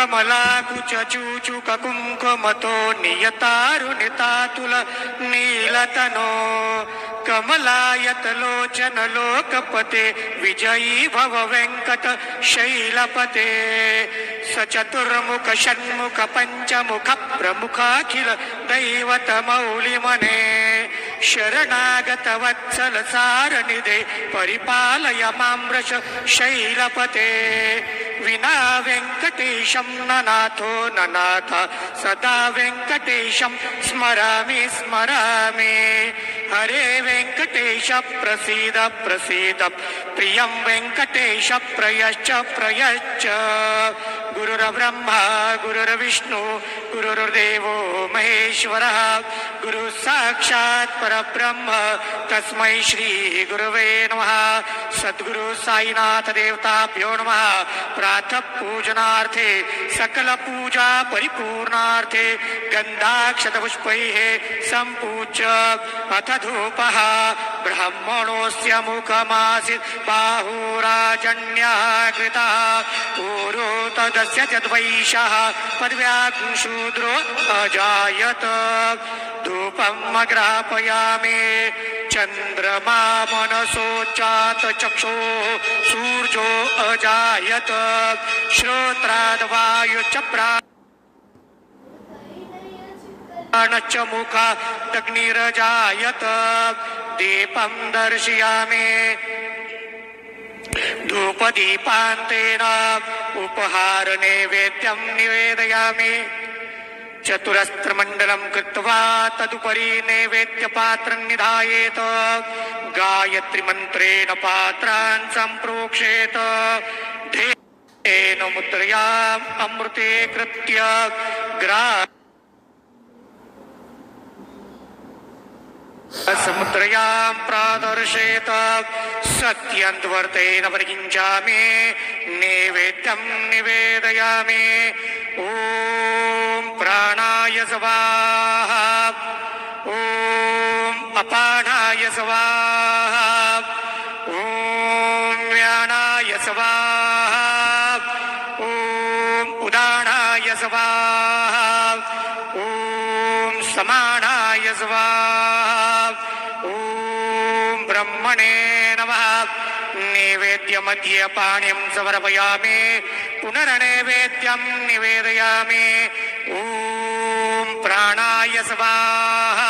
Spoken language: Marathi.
कमलाकुचूचुक कुङ्कुमतो नियतारुणितातुल नीलतनो कमलायतलोचन लोकपते विजयी भव वेङ्कट शैलपते सचतुर्मुख षण्मुख पञ्चमुख प्रमुखाखिल दैवत मौलिमने शरणागत वत्सल सारनिधे परिपालय माम्रश शैलपते विना वेङ्कटेशं ननाथो ननाथ सदा वेङ्कटेशं स्मरामि स्मरामि हरे वेङ्कटेश प्रसीद प्रसीद प्रियं वेङ्कटेश प्रयश्च प्रयश्च गुरुर्ब्रह्मा गुरुर्विष्णु गुरुर्देवो महेश्वरः गुरु साक्षात् परब्रह्म तस्मै श्री गुरुवे नमः सद्गुरु साईनाथ देवताभ्यो नमः प्रातः पूजनार्थे सकल पूजा परिपूर्णार्थे गन्धाक्षत पुष्पैः सम्पूज्य अथ धूपः ब्राह्मणोऽस्य मुखमासीत् बाहुराजन्यः कृतः पूर्वो तदस्य तद्वैषः पदव्याग्शूद्रो अजायत धूपम् अग्रापयामि चन्द्रमा मनसोच्चात चक्षो सूर्यो अजायत श्रोत्राद्वायुश्च प्राणश्च मुखादग्निरजायत दीपं दर्शयामि धूपदीपान्तेन उपहार नैवेद्यं निवेदयामि चतुरस्त्रमण्डलं कृत्वा तदुपरि नैवेद्यपात्रं निधायेत गायत्रीमन्त्रेण पात्रान् सम्प्रोक्षेत धेन मुद्रयाम् अमृते कृत्य समुद्रयां प्रादर्शेत सत्यन्त्वर्तेन परिकिञ्चामि नैवेद्यं निवेदयामि ॐ प्राणाय स्वाहा ॐ अपानाय स्वाहा ॐ व्यानाय स्वाहा ॐ उदानाय स्वाहा ॐ समानाय स्वाहा ॐ ब्रह्मणे नमः नैवेद्यमध्ये पाणिं समर्पयामि पुनर्नैवेद्यं निवेदयामि ॐ प्राणाय स्वाहा